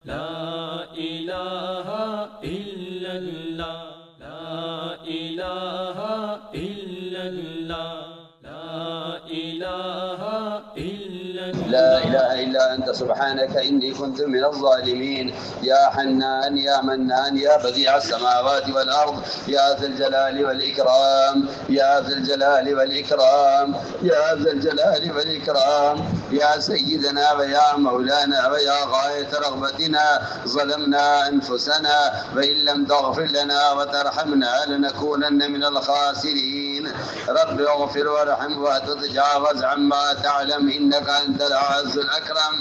لا إله إلا الله لا إله إلا الله لا إله إلا الله لا إله إلا أنت سبحانك إني كنت من الظالمين. يا حنان يا منان يا بديع السماوات والأرض يا ذا الجلال والإكرام يا ذا الجلال والإكرام يا ذا الجلال والإكرام يا سيدنا ويا مولانا ويا غاية رغبتنا. ظلمنا أنفسنا وإن لم تغفر لنا وترحمنا لنكونن من الخاسرين. رب اغفر وارحم وتتجاوز عما تعلم إنك أنت العز الأكرم.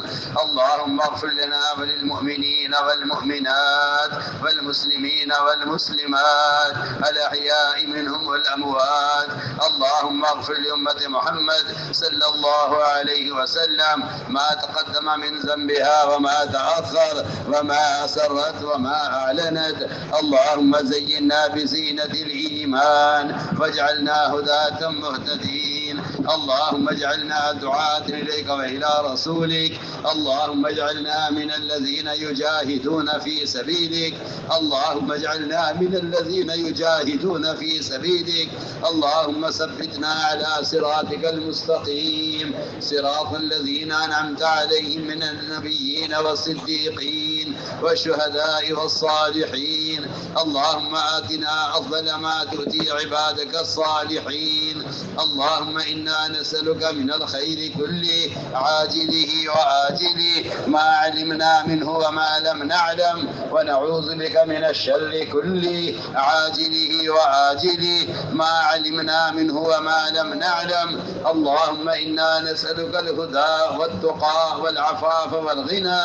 اللهم اغفر لنا وللمؤمنين والمؤمنات والمسلمين والمسلمات الأحياء منهم والأموات. اللهم اغفر لأمة محمد صلى الله عليه وسلم ما تقدم من ذنبها وما تأخر وما أسرت وما أعلنت. اللهم زينا بزينة الإيمان واجعلنا هداة مهتدين. اللهم اجعلنا دعاة إليك وإلى رسولك. اللهم اجعلنا من الذين يجاهدون في سبيلك. اللهم اجعلنا من الذين يجاهدون في سبيلك. اللهم ثبتنا على صراطك المستقيم صراط الذين أنعمت عليهم من النبيين والصديقين والشهداء والصالحين. اللهم آتنا أفضل ما تؤتي عبادك الصالحين. اللهم إنا نسألك من الخير كله عاجله وآجله ما علمنا منه وما لم نعلم ونعوذ بك من الشر كله عاجله وآجله ما علمنا منه وما لم نعلم. اللهم إنا نسألك الهدى والتقى والعفاف والغنى.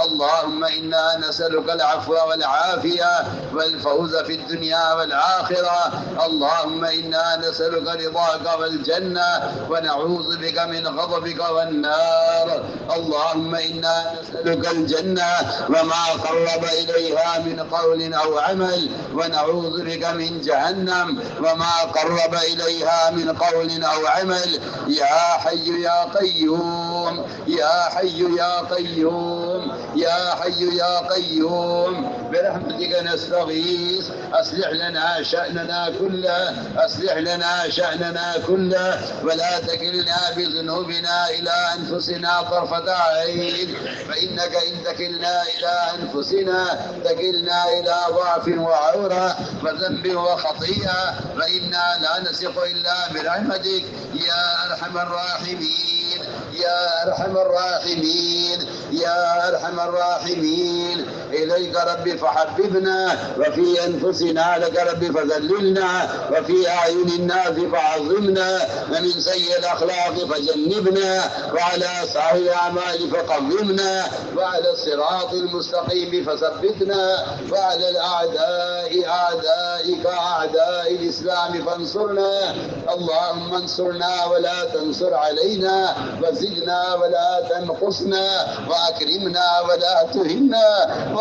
اللهم إنا نسألك العفو والعافية والفوز في الدنيا والآخرة. اللهم إنا نسألك رضاك والجنة ونعوذ بك من غضبك والنار. اللهم إنا نسألك الجنة وما قرب إليها من قول أو عمل ونعوذ بك من جهنم وما قرب إليها من قول أو عمل. يا حي يا قيوم يا حي يا قيوم يا حي يا قيوم برحمتك نستغيث. أصلح لنا شأننا كله أصلح لنا شأننا كله ولا تكلنا بذنوبنا إلى أنفسنا طرفة عين. فإنك إن تكلنا إلى أنفسنا تكلنا إلى ضعف وعورة وذنب وخطيئة فإنا لا نثق إلا برحمتك يا أرحم الراحمين يا أرحم الراحمين يا أرحم الراحمين. إليك ربي فحببنا وفي أنفسنا لك ربي فذللنا وفي أعين الناس فعظمنا ومن سيء الأخلاق فجنبنا وعلى صالح الأعمال فقومنا وعلى الصراط المستقيم فثبتنا وعلى الأعداء أعدائك أعداء الإسلام فانصرنا. اللهم انصرنا ولا تنصر علينا وزدنا ولا تنقصنا وأكرمنا ولا تهنا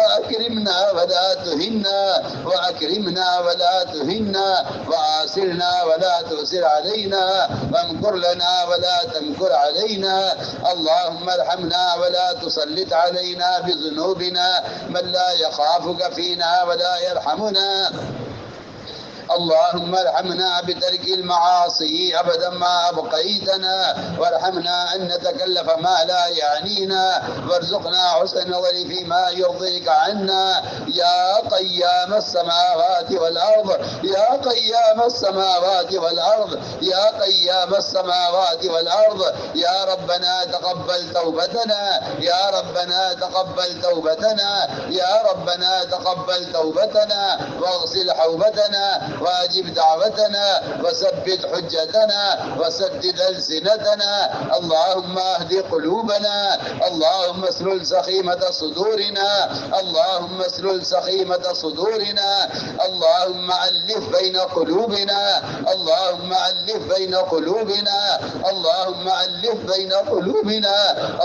وأكرمنا ولا تهنا وأكرمنا ولا تهنا وآسرنا ولا تؤسر علينا وامكر لنا ولا تمكر علينا. اللهم ارحمنا ولا تسلط علينا بذنوبنا من لا يخافك فينا ولا يرحمنا. اللهم ارحمنا بترك المعاصي أبدا ما أبقيتنا وارحمنا أن نتكلف ما لا يعنينا وارزقنا حسن النظر فيما يرضيك عنا. يا قيام السماوات والأرض يا قيام السماوات والأرض يا قيام السماوات والأرض يا ربنا تقبل توبتنا يا ربنا تقبل توبتنا يا ربنا تقبل توبتنا واغسل حوبتنا واجب دعوتنا وثبت حجتنا وسدد ألسنتنا. اللهم اهد قلوبنا. اللهم اسلل سخيمة صدورنا. اللهم اسلل سخيمة صدورنا. اللهم ألف بين قلوبنا. اللهم ألف بين قلوبنا. اللهم ألف بين قلوبنا.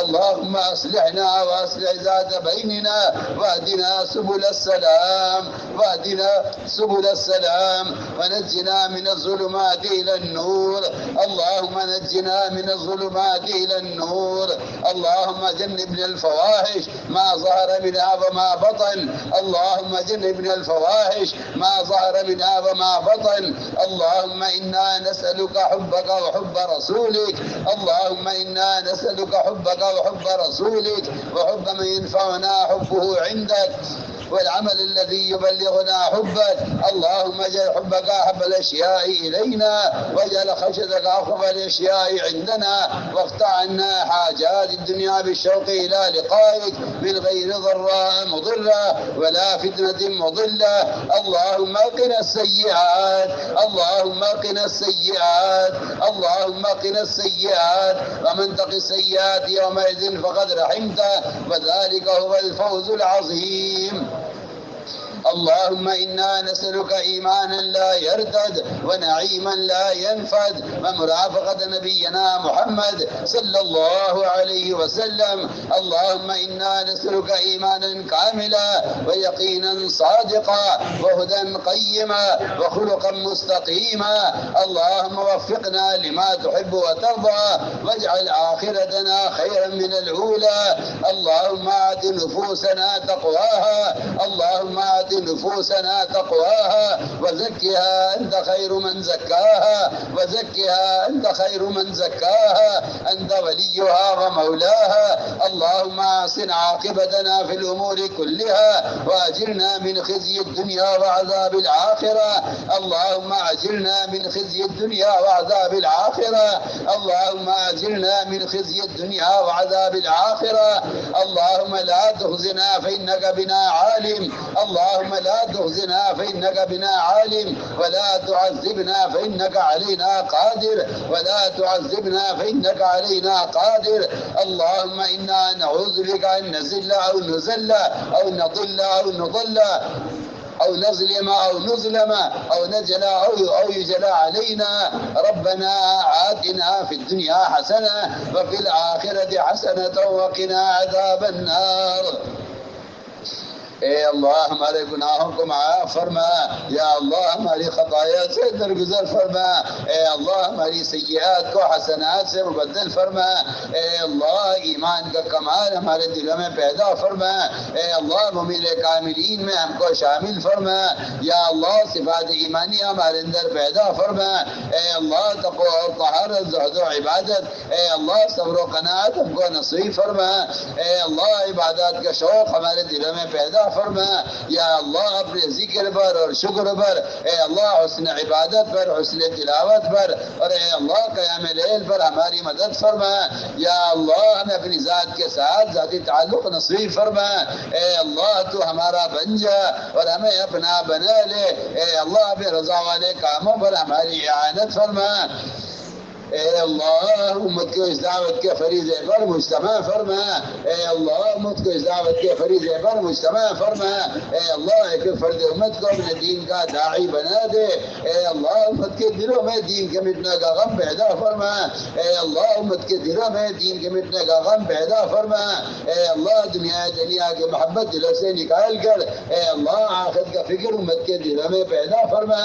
اللهم أصلحنا وأصلح ذات بيننا واهدنا سبل السلام واهدنا سبل السلام السلام ونجنا من الظلمات إلى النور. اللهم نجنا من الظلمات إلى النور. اللهم جنبنا الفواحش ما ظهر منها وما بطن. اللهم جنبنا الفواحش ما ظهر منها وما بطن. اللهم إنا نسألك حبك وحب رسولك. اللهم إنا نسألك حبك وحب رسولك وحب من ينفعنا حبه عندك والعمل الذي يبلغنا حبك. اللهم اجعل حبك أحب الأشياء إلينا واجعل خشيتك أخف الأشياء عندنا واقطع عنا حاجات الدنيا بالشوق إلى لقائك من غير ضراء مضرة ولا فتنة مضلة. اللهم قنا السيئات. اللهم قنا السيئات. اللهم قنا السيئات. ومن تق السيئات يومئذ فقد رحمته وذلك هو الفوز العظيم. اللهم إنا نسألك إيمانا لا يرتد ونعيما لا ينفد ومرافقة نبينا محمد صلى الله عليه وسلم. اللهم إنا نسألك إيمانا كاملا ويقينا صادقا وهدى قيما وخلقا مستقيما. اللهم وفقنا لما تحب وترضى واجعل آخرتنا خيرا من الأولى. اللهم آت نفوسنا تقواها. اللهم آت نفوسنا تقواها وزكها أنت خير من زكاها. وزكها أنت خير من زكاها. أنت وليها ومولاها. اللهم أحسن عاقبتنا في الأمور كلها وأجرنا من خزي الدنيا وعذاب الآخرة. اللهم أجرنا من خزي الدنيا وعذاب الآخرة. اللهم أجرنا من خزي الدنيا وعذاب الآخرة. اللهم لا تخزنا فإنك بنا عالم. اللهم لا تخزنا فإنك بنا عالم ولا تعذبنا فإنك علينا قادر. ولا تعذبنا فإنك علينا قادر. اللهم إنا نعوذ بك أن نزل أو نزل أو نضل أو نضل أو نظلم أو نظلم أو نجل أو يجلى علينا. ربنا آتنا في الدنيا حسنة وفي الآخرة حسنة وقنا عذاب النار. اے اللہ ہمارے گناہوں کو معاف فرما. یا اللہ ہماری خطایا سے درگزر فرما. اے اللہ ہماری سیئات کو حسنات سے مبدل فرما. اے اللہ ایمان کا کمال ہمارے دلوں میں پیدا فرما. اے اللہ مومن کاملین میں ہم کو شامل فرما. یا اللہ صفات ایمانی ہمارے اندر پیدا فرما. اے اللہ تقوی اور طہارت زہد و عبادت. اے اللہ صبر و قناعت ہم کو نصیب فرما. اے اللہ عبادات کا شوق ہمارے دلوں میں پیدا فرما. یا اللہ اپنے ذکر پر اور شکر پر. اے اللہ حسن عبادت پر حسن تلاوت پر اور اے اللہ قیام لیل پر ہماری مدد فرما. یا اللہ ہمیں اپنی ذات کے ساتھ ذاتی تعلق نصیب فرما. اے اللہ تو ہمارا بن جا اور ہمیں اپنا بنا لے. اے اللہ اپنے رضا والے کاموں پر ہماری اعانت فرما. اے اللہ امت کو اس دعوت کے فریضے پر مجتمع فرما. اے اللہ امت کو اس دعوت کے فریضے پر مجتمع فرما. اے اللہ ایک فرد امت کو اپنے دین کا داعی بنا دے. اے اللہ امت کے دلوں میں دین کے مٹنے کا غم پیدا فرما. اے اللہ امت کے دلوں میں دین کے مٹنے کا غم پیدا فرما. اے اللہ دنیا کے محبت دلوں سے نکال کر اے اللہ آخرت کا فکر امت کے دلوں میں پیدا فرما.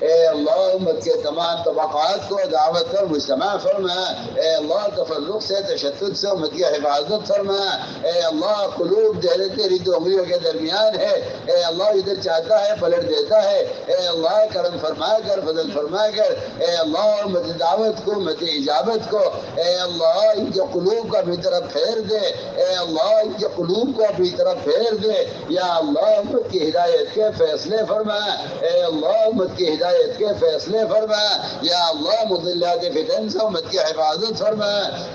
اے اللہ امت کے تمام طبقات کو دعوت پر مجتمع فرما. اے اللہ تفرق سے تشدد سے امت کی حفاظت فرما. اے اللہ قلوب تیری دو انگلیوں کے درمیان ہے. اے اللہ ادھر چاہتا ہے پلٹ دیتا ہے. اے اللہ کرم فرما کر فضل فرما کر اے اللہ امت دعوت کو امت اجابت کو اے اللہ ان کے قلوب کو اپنی طرف پھیر دے. اے اللہ ان کے قلوب کو اپنی طرف پھیر دے. یا اللہ امت کی ہدایت کے فیصلے فرما. اے اللہ امت کی ہدایت کے فیصلے فرما. یا اللہ مضلات فتن سے امت کی حفاظت فرما.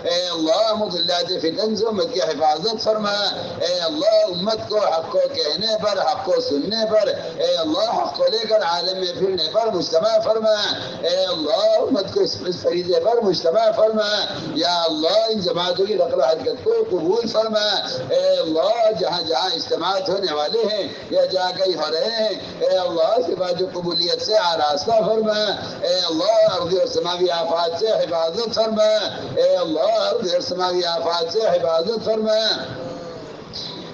اے اللہ مضلات فتن سے امت کی حفاظت فرما. اے اللہ امت کو حق کو کہنے پر حق کو سننے پر اے اللہ حق کو لے کر عالم میں پھرنے پر مجتمع فرما. اے اللہ امت کو اس فریضے پر مجتمع فرما. یا اللہ ان جماعتوں کی نقل و حرکت کو قبول فرما. اے اللہ جہاں جہاں اجتماعات ہونے والے ہیں یا جہاں کہیں ہو رہے ہیں اے اللہ صفات قبولیت سے آراستہ فرما. اے اللہ ارضی اور سماوی آفات سے حفاظت فرما. اے اللہ ارضی اور سماوی آفات سے حفاظت فرما.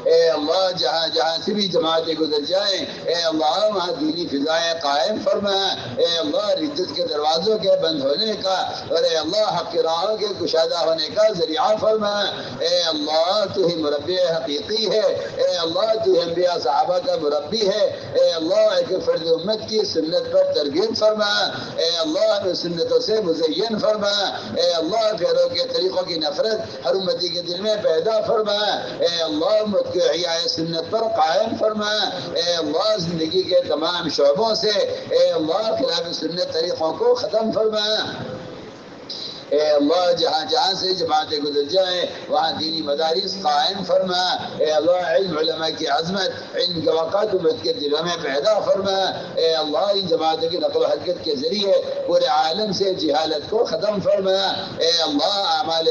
اے اللہ جہاں جہاں سے بھی جماعتیں گزر جائیں اے اللہ وہاں دینی فضائیں قائم فرما، اے اللہ ردت کے دروازوں کے بند ہونے کا اور اے اللہ حق کی راہوں کے کشادہ ہونے کا ذریعہ فرما۔ اے اللہ تو ہی مربی حقیقی ہے، اے اللہ تو ہی انبیاء صحابہ کا مربی ہے، اے اللہ ایک فرد امت کی سنت پر ترغیب فرما، اے اللہ ہمیں سنتوں سے مزین فرما، اے اللہ پیروں کے طریقوں کی نفرت ہر امتی کے دل میں پیدا فرما، اے اللہ امت کے احیاء سنت پر قائم فرما، اے اللہ زندگی کے تمام شعبوں سے اے اللہ خلاف سنت طریقوں کو ختم فرما۔ اے اللہ جہاں جہاں سے جماعتیں گزر جائیں وہاں دینی مدارس قائم فرما، اے اللہ علم علماء کی عظمت علم کے وقت امت کے دلوں میں پیدا فرما، اے اللہ ان جماعتوں کی نقل و حرکت کے ذریعے پورے عالم سے جہالت کو ختم فرما، اے اللہ اعمال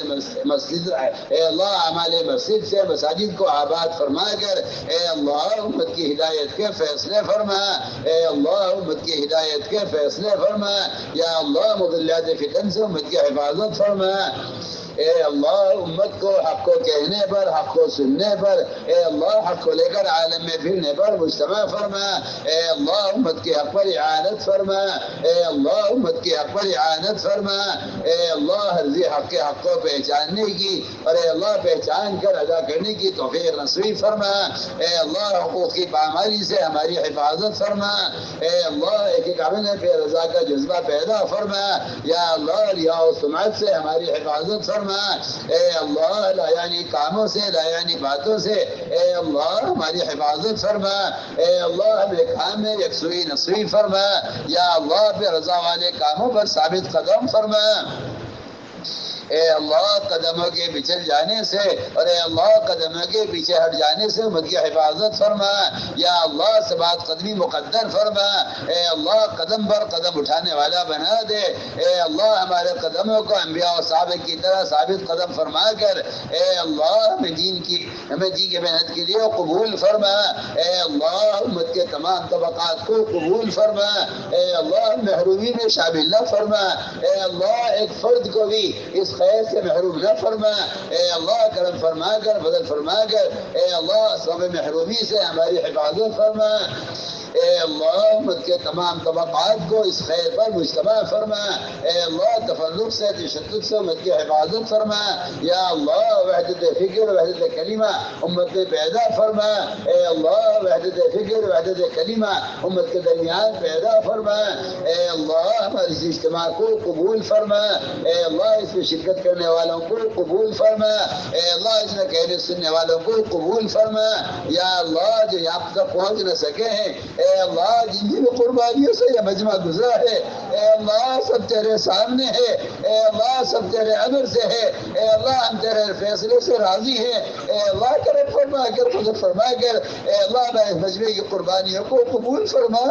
مسجد اے اللہ اعمال مسجد سے مساجد کو آباد فرما کر اے اللہ امت کی ہدایت کے فیصلے فرما، اے اللہ امت کی ہدایت کے فیصلے فرما، یا اللہ مضلات فتن سے امت کی حفاظت فرما، اے اللہ امت کو حق کو کہنے پر حق کو سننے پر اے اللہ حق کو لے کر عالم میں پھرنے پر مجتمع فرما، اے اللہ امت کے حق پر اعانت فرما، اے اللہ امت کے حق پر اعانت فرما، اے اللہ ہر ذی حق کے حق کو پہچاننے کی اور اے اللہ پہچان کر ادا کرنے کی توفیق نصیب فرما، اے اللہ حقوق کی پامالی سے ہماری حفاظت فرما، اے اللہ ایک ایک عمل پہ رضا کا جذبہ پیدا فرما، یا اللہ ریا و سمعت سے ہماری حفاظت فرما، اے اللہ لایانی کاموں سے لایانی باتوں سے اے اللہ ہماری حفاظت فرما، اے اللہ ہمیں کام میں یکسوئی نصیب فرما، یا اللہ پہ رضا والے کاموں پر ثابت قدم فرما، اے اللہ قدموں کے بچھل جانے سے اور اے اللہ قدموں کے پیچھے ہٹ جانے سے امت کی حفاظت فرما، یا اللہ ثبات قدمی مقدر فرما، اے اللہ قدم پر قدم اٹھانے والا بنا دے، اے اللہ ہمارے قدموں کو انبیاء و صحابہ کی طرح ثابت قدم فرما کر اے اللہ ہمیں دین کی محنت کے لیے قبول فرما، اے اللہ امت کے تمام طبقات کو قبول فرما، اے اللہ محرومی میں شامل نہ فرما، اے اللہ ایک فرد کو بھی اس خیر سے محروم نہ فرما، اے اللہ کرم فرما کر فضل فرما کر اے اللہ سب محرومی سے ہماری حفاظت فرما، اے اللہ امت کے تمام طبقات کو اس خیر پر مجتمع فرما، اے اللہ تفرق سے تشدد سے امت کی حفاظت فرما، یا اللہ وحدت فکر وحدت کلمہ امت میں پیدا فرما، اے اللہ وحدت فکر وحدت کلمہ امت کے درمیان پیدا فرما، اے اللہ ہمارے اس اجتماع کو قبول فرما، اے اللہ اس میں شرکت کرنے والوں کو قبول فرما، اے اللہ اس میں کہنے سننے والوں کو قبول فرما، یا اللہ جو یہاں تک پہنچ نہ سکے ہیں اے اللہ جن کی بھی قربانیوں سے یہ مجمع گزرا ہے اے اللہ سب تیرے سامنے ہے، اے اللہ سب تیرے امر سے ہے، اے اللہ ہم تیرے فیصلے سے راضی ہیں، اے اللہ کرم فرما کر فضل فرما کر اے اللہ ہمارے مجمع کی قربانیوں کو قبول فرما،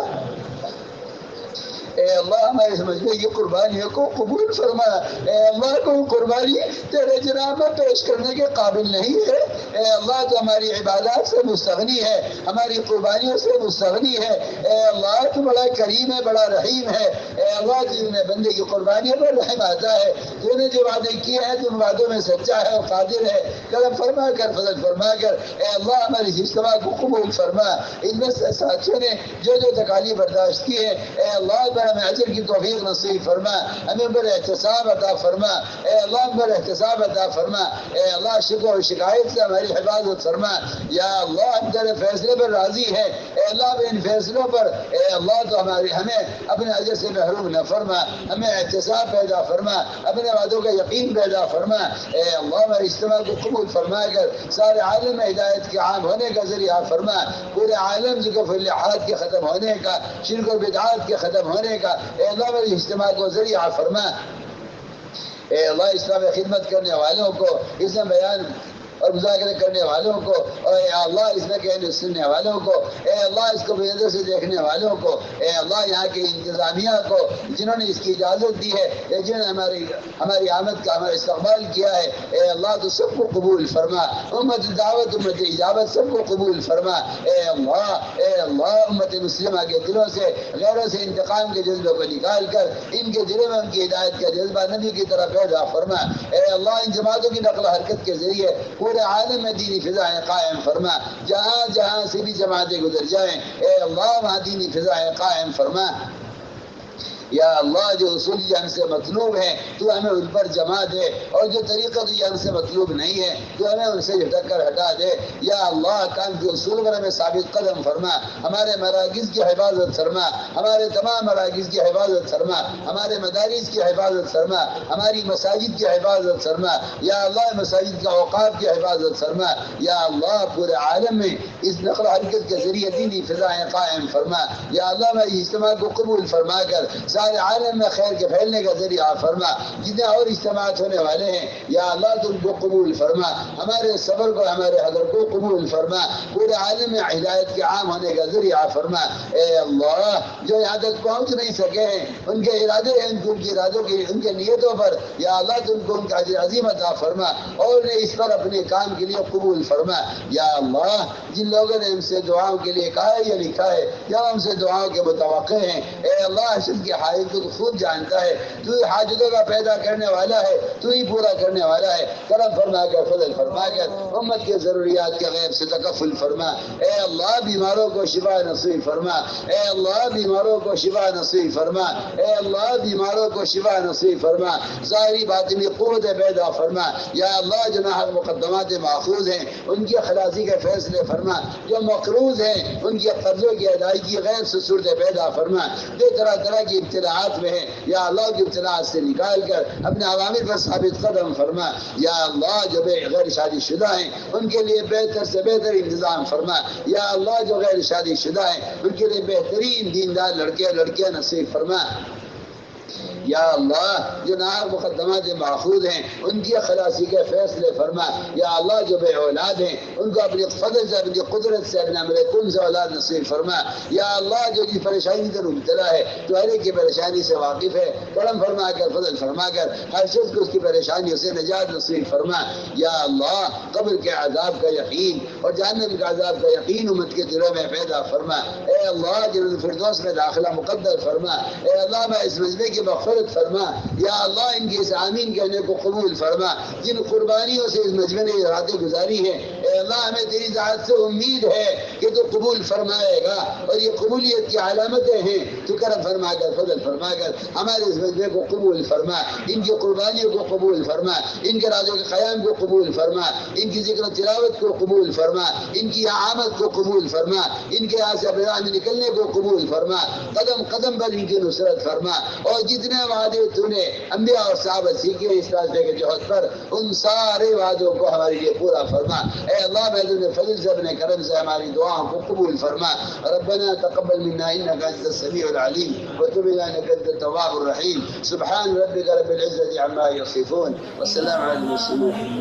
اے اللہ ہمارے اس مجمع کی قربانیوں کو قبول فرما، اے اللہ کوئی قربانی تیرے جناب میں پیش کرنے کے قابل نہیں ہے، اے اللہ تو ہماری عبادات سے مستغنی ہے، ہماری قربانیوں سے مستغنی ہے، اے اللہ تو بڑا کریم ہے بڑا رحیم ہے، اے اللہ تو نے بندے کی قربانیوں پر رحم آتا ہے، تو نے جو وعدے کیے ہیں تو ان وعدوں میں سچا ہے اور قادر ہے، کرم فرما کر فضل فرما کر اے اللہ ہماری اجتماع کو قبول فرما، ان میں سے ساتھیوں نے جو جو تکالیف برداشت کی ہے اے اللہ ہمیں اجر کی توفیق نصیب فرما، ہمیں بر احتساب عطا فرما، اے اللہ بر احتساب عطا فرما، اے اللہ شکوہ و شکایت سے ہماری حفاظت فرما، یا اللہ ہم تیرے فیصلے پر راضی ہیں، اے اللہ ان فیصلوں پر اے اللہ تو ہمیں اپنے اجر سے محروم نہ فرما، ہمیں احتساب پیدا فرما، اپنے وعدوں کا یقین پیدا فرما، اے اللہ ہمارے اجتماع کو قبول فرما کر سارے عالم میں ہدایت کے عام ہونے کا ذریعہ فرما، پورے عالم ذکر فلحات کے ختم ہونے کا شرک و بدعات کے ختم ہونے کا اے اللہ میری اجتماع کو ذریعہ فرما، اے اللہ اسلام میں خدمت کرنے والوں کو اس میں بیان اور مذاکرے کرنے والوں کو اور اے اللہ اس میں کہنے سننے والوں کو اے اللہ اس کو بے نظر سے دیکھنے والوں کو اے اللہ یہاں کی انتظامیہ کو جنہوں نے اس کی اجازت دی ہے یا جنہوں نے ہماری آمد کا ہمارا استقبال کیا ہے اے اللہ تو سب کو قبول فرما، امت دعوت امت اجابت سب کو قبول فرما، اے اللہ امت مسلمہ کے دلوں سے غیروں سے انتقام کے جذبے کو نکال کر ان کے دلوں میں ان کی ہدایت کا جذبہ نبی کی طرح پیدا فرما، اے اللہ ان جماعتوں کی نقل و حرکت کے ذریعے پورے پورے عالم میں دینی فضائیں قائم فرما، جہاں جہاں سے بھی جماعتیں گزر جائیں اے اللہ وہاں دینی فضائیں قائم فرما۔ یا اللہ جو اصول یہ ہم سے مطلوب ہے تو ہمیں ان پر جما دے، اور جو طریقہ تو یہ ہم سے مطلوب نہیں ہے تو ہمیں ان سے ہٹک کر ہٹا دے۔ یا اللہ کام کے اصول پر ہمیں ثابت قدم فرما، ہمارے مراکز کی حفاظت فرما، ہمارے تمام مراکز کی حفاظت فرما، ہمارے مدارس کی حفاظت فرما، ہماری مساجد کی حفاظت فرما۔ یا اللہ مساجد کا اوقاف کی حفاظت فرما۔ یا اللہ پورے عالم میں اس نقل و حرکت کے ذریعے دینی فضائیں قائم فرما۔ یا اللہ میں اجتماع کو قبول فرما کر سارے عالم میں خیر کے پھیلنے کا ذریعہ فرما۔ جتنے اور اجتماعات ہونے والے ہیں یا اللہ تم کو قبول فرما، ہمارے صبر کو ہمارے حضر کو قبول فرما، پورے عالم میں ہدایت کے عام ہونے کا ذریعہ فرما۔ اے اللہ جو یہاں تک پہنچ نہیں سکے ہیں ان کے ارادے ہیں، ان کے ارادوں کی ان کے نیتوں پر یا اللہ تم کو ان کا اجر عظیم عطا فرما، اور نے اس پر اپنے کام کے لیے قبول فرما۔ یا اللہ جن لوگوں نے ہم سے دعاؤں کے لیے کہا ہے یا لکھا ہے یا ہم سے دعاؤں کے متوقع ہیں، اے اللہ حسن کی حاجت کو خود جانتا ہے، تو ہی حاجتوں کا پیدا کرنے والا ہے، تو ہی پورا کرنے والا ہے۔ کرم فرما کر فضل فرما کر امت کے ضروریات کے غیب سے تکفل فرما۔ اے اللہ بیماروں کو شفا نصیب فرما، اے اللہ بیماروں کو شفا نصیب فرما، اے اللہ بیماروں کو شفا نصیب فرما، ظاہری باطنی قوت پیدا فرما۔ یا اللہ جو ناحق مقدمات ماخوذ ہیں ان کی خلاصی کے فیصلے فرما، جو مقروض ہیں ان کی قرضوں کی ادائیگی غیر سے صورتیں پیدا فرما۔ جو طرح طرح کی ابتلاعات میں ہیں یا اللہ کی ابتلاعات سے نکال کر اپنے عوامر پر ثابت قدم فرما۔ یا اللہ جو غیر شادی شدہ ہیں ان کے لیے بہتر سے بہتر انتظام فرما۔ یا اللہ جو غیر شادی شدہ ہیں ان کے لیے بہترین دیندار لڑکے لڑکیاں نصیب فرما۔ یا اللہ جو ناحق مقدمات ماخوذ ہیں ان کی خلاصی کے فیصلے فرما۔ یا اللہ جو بے اولاد ہیں ان کو اپنی فضل سے اپنی قدرت سے اپنے امر کن سے اولاد نصیب فرما۔ یا اللہ جو جس پریشانی سے مبتلا ہے تو ہر ایک کی پریشانی سے واقف ہے، کرم فرما کر فضل فرما کر ہر شخص کو اس کی پریشانیوں سے نجات نصیب فرما۔ یا اللہ قبر کے عذاب کا یقین اور جہنم کے عذاب کا یقین امت کے دلوں میں پیدا فرما۔ اے اللہ جنت الفردوس میں داخلہ مقدر فرما۔ اے اللہ میں اس مجمع کی مغفرت فرما۔ یا اللہ ان کی اس آمین کہنے کو قبول فرما، جن قربانیوں سے اس مجمع نے راتیں گزاری ہیں اے اللہ ہمیں تیری ذات سے امید ہے کہ تو قبول فرمائے گا، اور یہ قبولیت کی علامتیں ہیں، تو کرم فرما کر فضل فرما کر ہمارے اس مجمع کو قبول فرما، ان کی قربانیوں کو قبول فرما، ان کے رازوں کے قیام کو قبول فرما، ان کی ذکر و تلاوت کو قبول فرما، ان کی آمد کو قبول فرما، ان کے یہاں سے اپنے راہ میں نکلنے کو قبول فرما، قدم قدم پر ان کی نصرت فرما، اور جتنے وعدے تو نے انبیاء اور صحابہ سیکھے اس راستے کے جہد پر ان سارے وعدوں کو ہمارے لیے پورا فرما۔ اے اللہ محض فضل سے اپنے کرم سے ہماری دعاؤں کو قبول فرما۔ ربنا تقبل منا انك انت السميع العليم وتب علينا انك انت التواب الرحيم۔ سبحان ربك رب العزة عما يصفون والسلام على المرسلين۔